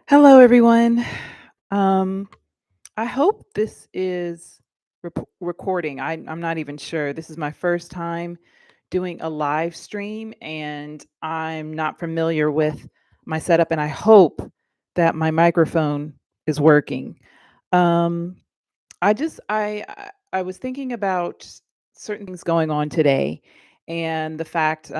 Hello, everyone. Um, I hope this is recording. I'm not even sure. This is my first time doing a live stream, and I'm not familiar with my setup, and I hope that my microphone is working. Um, I was thinking about certain things going on today, and the fact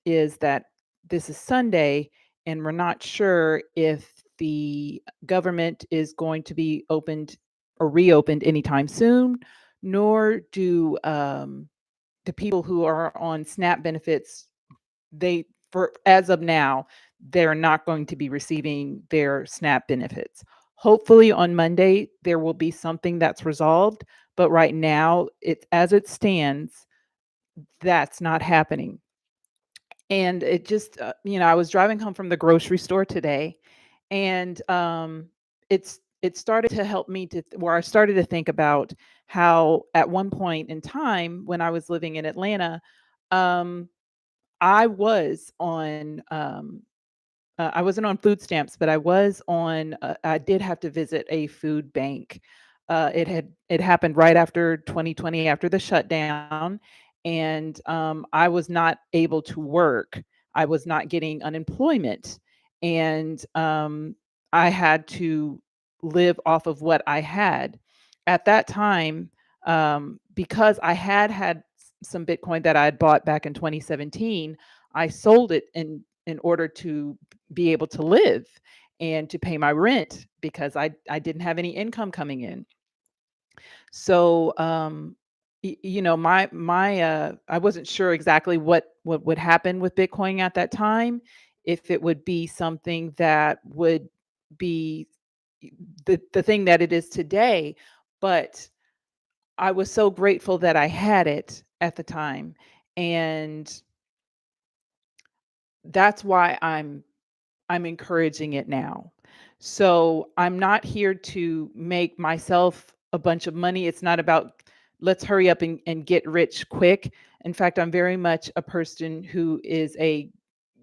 is that this is Sunday, and we're not sure if the government is going to be opened or reopened anytime soon, nor do the people who are on SNAP benefits. They for as of now, they're not going to be receiving their SNAP benefits. Hopefully on Monday there will be something that's resolved, but right now it as it stands, that's not happening. And it just I was driving home from the grocery store today, and it started to help me where I started to think about how at one point in time when I was living in Atlanta, um I was on I wasn't on food stamps, but I was on I did have to visit a food bank. It happened right after 2020, after the shutdown, and I was not able to work. I was not getting unemployment, and I had to live off of what I had. At that time, because I had some Bitcoin that I had bought back in 2017, I sold it in order to be able to live and to pay my rent because I didn't have any income coming in. So I wasn't sure exactly what would happen with Bitcoin at that time, if it would be something that would be the thing that it is today, but I was so grateful that I had it at the time, and that's why I'm encouraging it now. So I'm not here to make myself a bunch of money. It's not about let's hurry up and get rich quick. In fact, I'm very much a person who is a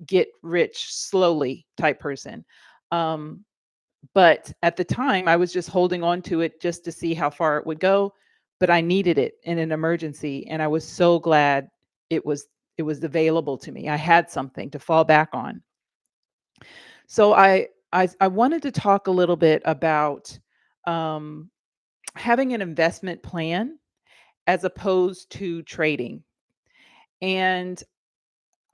get rich slowly type person. Um, but at the time, I was just holding on to it just to see how far it would go. But I needed it in an emergency, and I was so glad it was it was available to me. I had something to fall back on. So I wanted to talk a little bit about um, having an investment plan as opposed to trading. And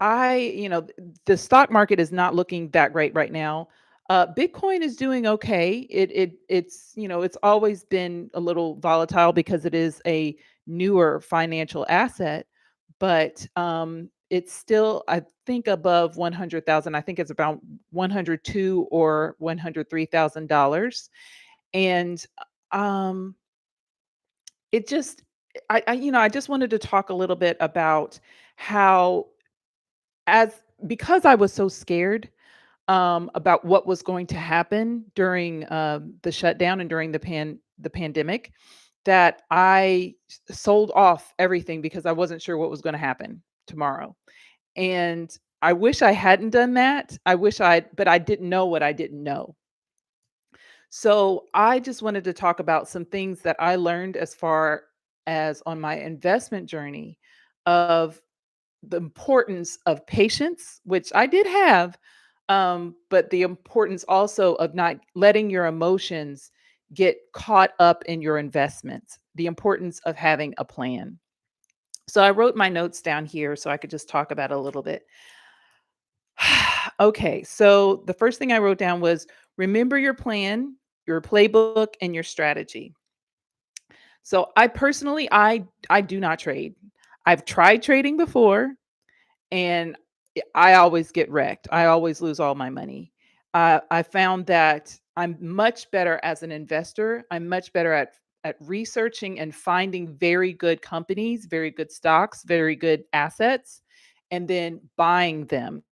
the stock market is not looking that great right now. Bitcoin is doing okay. It's always been a little volatile because it is a newer financial asset, but it's still, I think, above 100,000. I think it's about 102 or $103,000, and um, it just, I just wanted to talk a little bit about how as because I was so scared about what was going to happen during the shutdown and during the pandemic, that I sold off everything because I wasn't sure what was going to happen tomorrow. And I wish I hadn't done that. But I didn't know what I didn't know. So I just wanted to talk about some things that I learned as far as on my investment journey of the importance of patience, which I did have, but the importance also of not letting your emotions get caught up in your investments, the importance of having a plan. So I wrote my notes down here so I could just talk about it a little bit. Okay, so the first thing I wrote down was remember your plan, your playbook, and your strategy. So I personally, I do not trade. I've tried trading before, and I always get wrecked. I always lose all my money. I found that I'm much better as an investor. I'm much better at researching and finding very good companies, very good stocks, very good assets, and then buying them.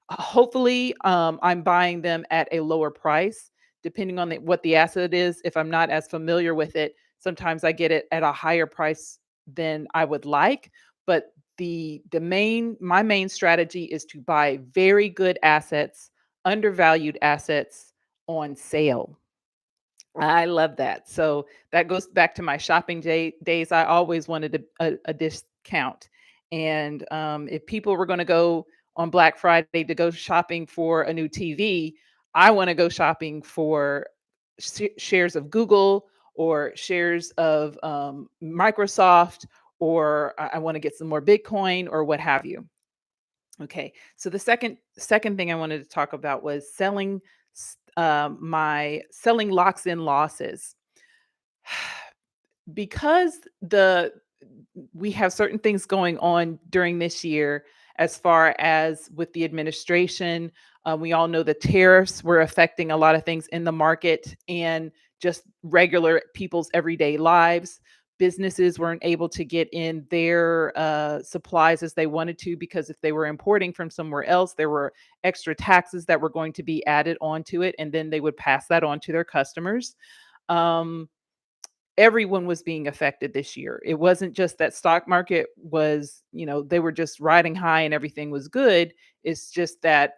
Hopefully, I'm buying them at a lower price, depending on what the asset is. If I'm not as familiar with it, sometimes I get it at a higher price than I would like. But my main strategy is to buy very good assets, undervalued assets, on sale. I love that. So that goes back to my shopping days. I always wanted a discount. And if people were going to go on Black Friday to go shopping for a new TV, I want to go shopping for shares of Google or shares of Microsoft, or I want to get some more Bitcoin or what have you. Okay. So the second thing I wanted to talk about was my selling locks in losses. Because the we have certain things going on during this year as far as with the administration. We all know the tariffs were affecting a lot of things in the market and just regular people's everyday lives. Businesses weren't able to get in their supplies as they wanted to, because if they were importing from somewhere else, there were extra taxes that were going to be added onto it, and then they would pass that on to their customers. Um, Everyone was being affected this year. It wasn't just that stock market was, they were just riding high and everything was good. It's just that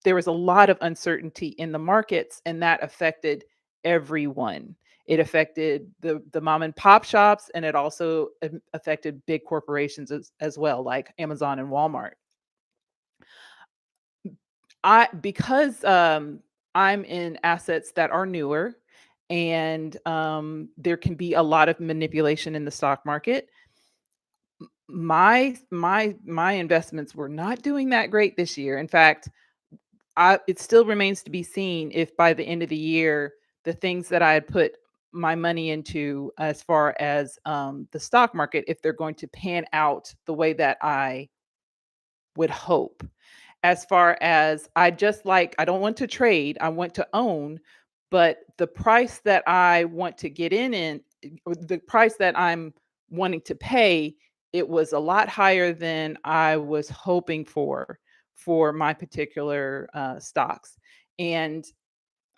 there was a lot of uncertainty in the markets, and that affected everyone. It affected the mom and pop shops, and it also affected big corporations as well, like Amazon and Walmart. I because I'm in assets that are newer, and there can be a lot of manipulation in the stock market. My investments were not doing that great this year. In fact, it still remains to be seen if by the end of the year the things that I had put my money into, as far as the stock market, if they're going to pan out the way that I would hope. As far as I don't want to trade, I want to own, but the price that I want to get in, or the price that I'm wanting to pay, it was a lot higher than I was hoping for my particular stocks. And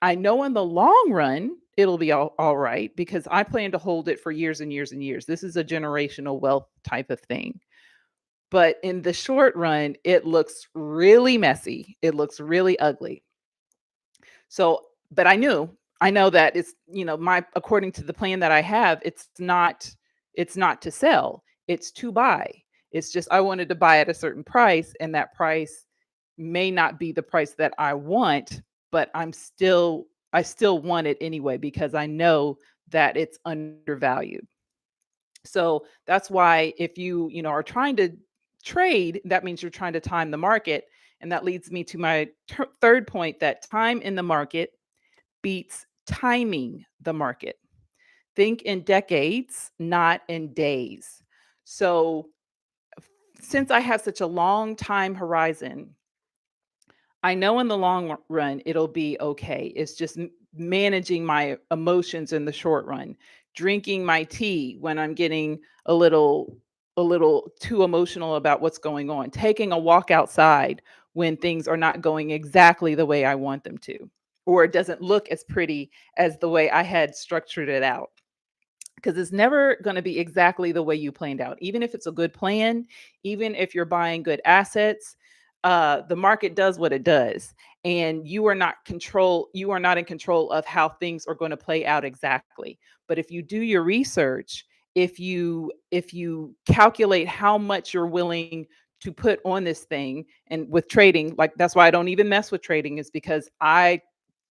I know in the long run it'll be all right, because I plan to hold it for years and years and years. This is a generational wealth type of thing. But in the short run, it looks really messy. It looks really ugly. So, but I know that it's, my according to the plan that I have, it's not to sell, it's to buy. It's just I wanted to buy at a certain price, and that price may not be the price that I want, but I still want it anyway, because I know that it's undervalued. So that's why if are trying to trade, that means you're trying to time the market. And that leads me to my third point, that time in the market beats timing the market. Think in decades, not in days. So since I have such a long time horizon, I know in the long run it'll be okay. It's just managing my emotions in the short run. Drinking my tea when I'm getting a little too emotional about what's going on. Taking a walk outside when things are not going exactly the way I want them to, or it doesn't look as pretty as the way I had structured it out, because it's never going to be exactly the way you planned out. Even if it's a good plan, even if you're buying good assets, the market does what it does, and you are not in control of how things are going to play out exactly. But if you do your research, if you calculate how much you're willing to put on this thing, and with trading, like, that's why I don't even mess with trading, is because I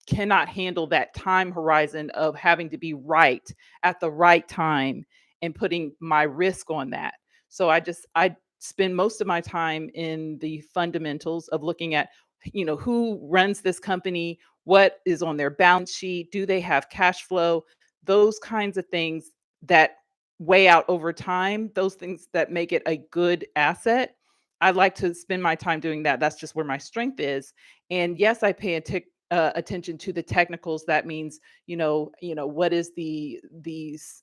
cannot handle that time horizon of having to be right at the right time and putting my risk on that. So I spend most of my time in the fundamentals of looking at, who runs this company, what is on their balance sheet, do they have cash flow, those kinds of things that weigh out over time, those things that make it a good asset. I like to spend my time doing that. That's just where my strength is. And yes, I pay attention to the technicals. That means, what is these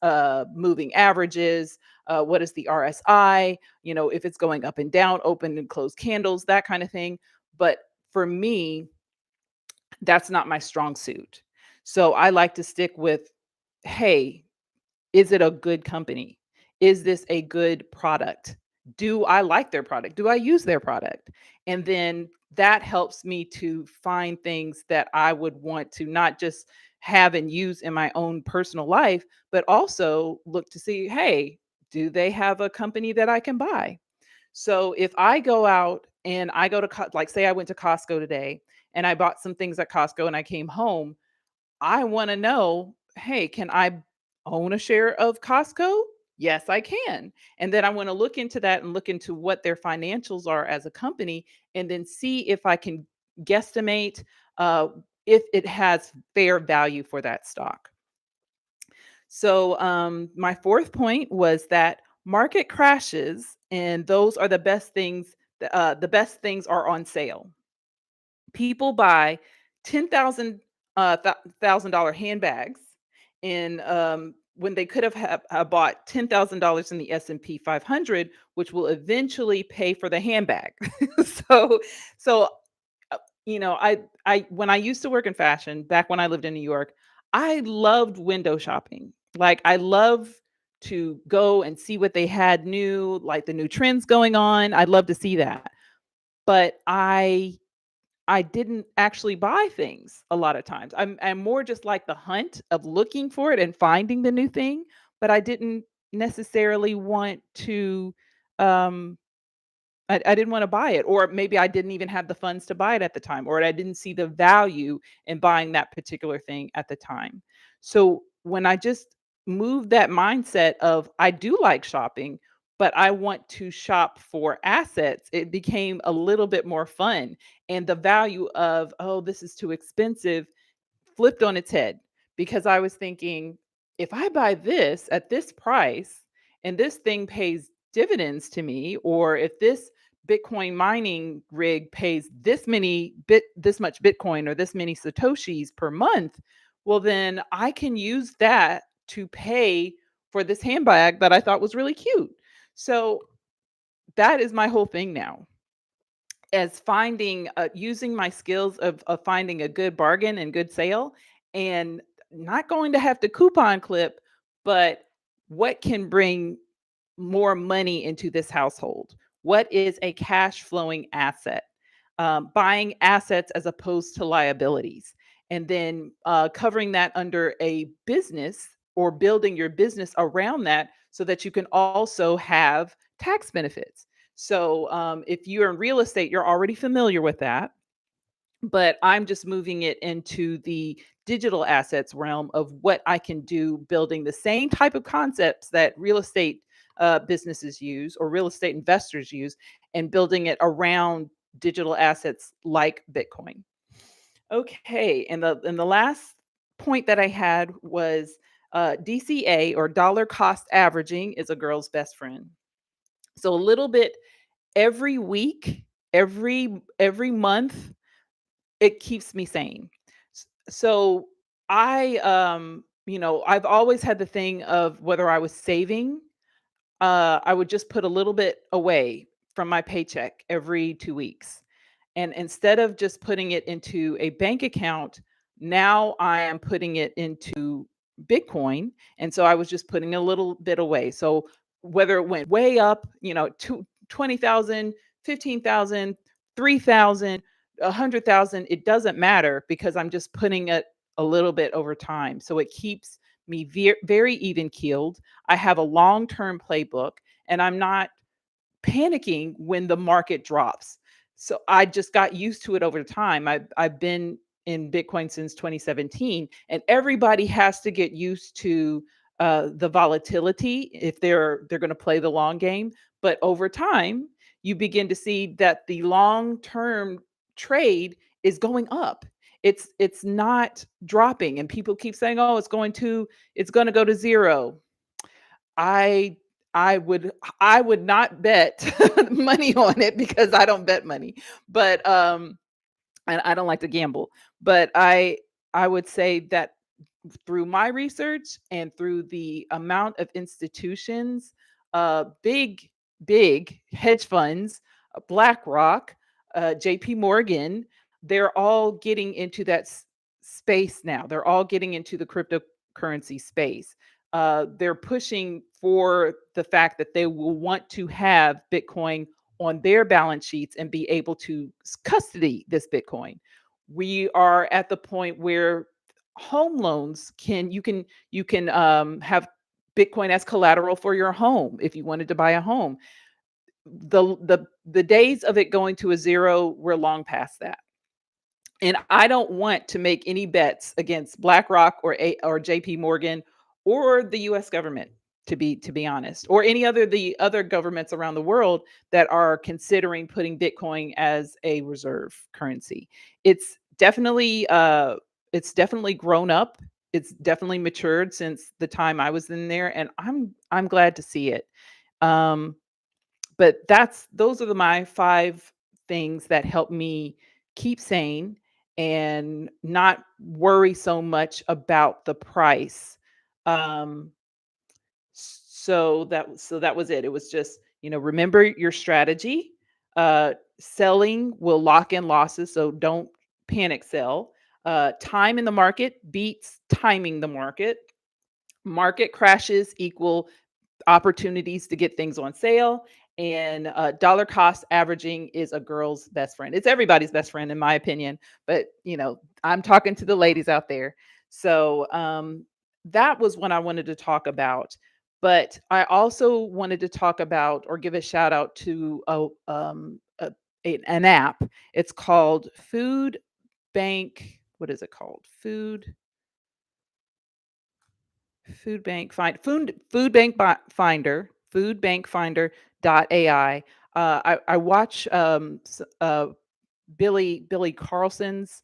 moving averages, what is the RSI, if it's going up and down, open and closed candles, that kind of thing. But for me, that's not my strong suit. So I like to stick with, hey, is it a good company? Is this a good product? do I like their product? Do I use their product? And then that helps me to find things that I would want to not just have and use in my own personal life, but also look to see, hey, do they have a company that I can buy? So if I go out and I go to like say I went to Costco today and I bought some things at Costco and I came home, I want to know, hey, can I own a share of Costco? Yes, I can. And then I want to look into that and look into what their financials are as a company and then see if I can guesstimate uh, if it has fair value for that stock. So, my fourth point was that market crashes, and those are the best things. The best things are on sale. People buy 10,000 $1,000 handbags in when they could have bought $10,000 in the S&P 500, which will eventually pay for the handbag. so so I when I used to work in fashion back when I lived in New York, I loved window shopping. Like I love to go and see what they had new, like the new trends going on. I'd love to see that. But I didn't actually buy things a lot of times. I'm more just like the hunt of looking for it and finding the new thing, but I didn't necessarily want to um I didn't want to buy it, or maybe I didn't even have the funds to buy it at the time, or I didn't see the value in buying that particular thing at the time. So when I just moved that mindset of I do like shopping, but I want to shop for assets, it became a little bit more fun. And the value of, oh, this is too expensive flipped on its head because I was thinking, if I buy this at this price and this thing pays dividends to me, or if this Bitcoin mining rig pays this much Bitcoin or this many Satoshis per month, well, then I can use that to pay for this handbag that I thought was really cute. So that is my whole thing now as finding using my skills of finding a good bargain and good sale and not going to have to coupon clip, but what can bring more money into this household? What is a cash flowing asset? Buying assets as opposed to liabilities, and then covering that under a business or building your business around that so that you can also have tax benefits. So if you're in real estate, you're already familiar with that, but I'm just moving it into the digital assets realm of what I can do, building the same type of concepts that real estate businesses use or real estate investors use, and building it around digital assets like Bitcoin. Okay, and the last point that I had was DCA or dollar cost averaging is a girl's best friend. So a little bit every week, every month, it keeps me sane. So I've always had the thing of whether I was saving, I would just put a little bit away from my paycheck every 2 weeks. And instead of just putting it into a bank account, now I am putting it into Bitcoin. And so I was just putting a little bit away. So whether it went way up, to 20,000, 15,000, 3,000, 100,000, it doesn't matter because I'm just putting it a little bit over time. So it keeps me very even keeled. I have a long term playbook and I'm not panicking when the market drops. So I just got used to it over time. I've been in Bitcoin since 2017, and everybody has to get used to the volatility if they're going to play the long game. But over time, you begin to see that the long term trade is going up. It's not dropping, and people keep saying, "Oh, it's going to go to zero." I I would not bet money on it because I don't bet money. But and I don't like to gamble. But I would say that through my research and through the amount of institutions, big hedge funds, BlackRock, JP Morgan, they're all getting into that space now. They're all getting into the cryptocurrency space. they're pushing for the fact that they will want to have Bitcoin on their balance sheets and be able to custody this Bitcoin. We are at the point where home loans can have Bitcoin as collateral for your home if you wanted to buy a home. The days of it going to a zero, we're long past that. And I don't want to make any bets against BlackRock or JP Morgan or the US government, to be honest, or any other the other governments around the world that are considering putting Bitcoin as a reserve currency. It's definitely it's definitely grown up. It's definitely matured since the time I was in there, and I'm glad to see it. Um but those are my 5 things that help me keep sane and not worry so much about the price. Um, so that was it. It was just, remember your strategy. Selling will lock in losses, so don't panic sell. Time in the market beats timing the market. Market crashes equal opportunities to get things on sale, and dollar cost averaging is a girl's best friend. It's everybody's best friend in my opinion, but I'm talking to the ladies out there. So that was what I wanted to talk about, but I also wanted to talk about or give a shout out to an app. It's called Food Bank. What is it called? Foodbankfinder.ai. I watch Billy Carlson's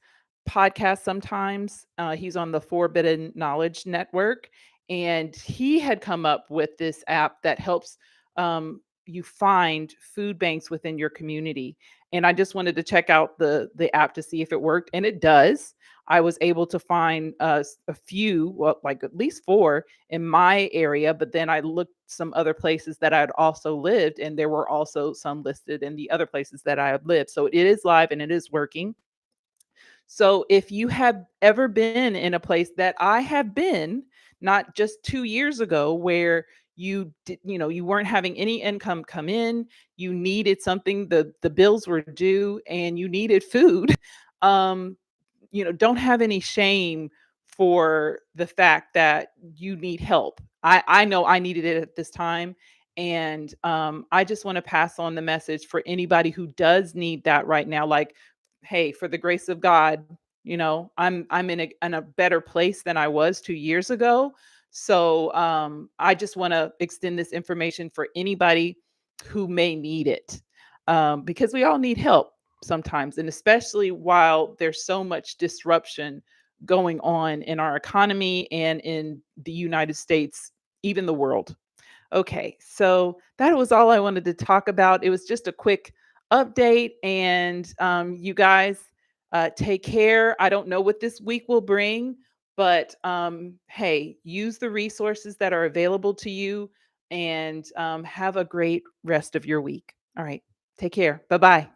podcast sometimes. He's on the Forbidden Knowledge Network, and he had come up with this app that helps you find food banks within your community. And I just wanted to check out the app to see if it worked, and it does. I was able to find a few, well, like at least 4 in my area, but then I looked some other places that I'd also lived, and there were also some listed in the other places that I have lived. So it is live and it is working. So if you have ever been in a place that I have been, not just 2 years ago, where you weren't having any income come in, you needed something, the bills were due, and you needed food, um, don't have any shame for the fact that you need help. I know I needed it at this time. And I just want to pass on the message for anybody who does need that right now. Like, hey, for the grace of God, I'm in a better place than I was 2 years ago. So I just want to extend this information for anybody who may need it, because we all need help sometimes, and especially while there's so much disruption going on in our economy and in the United States, even the world. Okay, so that was all I wanted to talk about. It was just a quick update, and you guys take care. I don't know what this week will bring, but hey, use the resources that are available to you, and have a great rest of your week. All right, take care. Bye bye.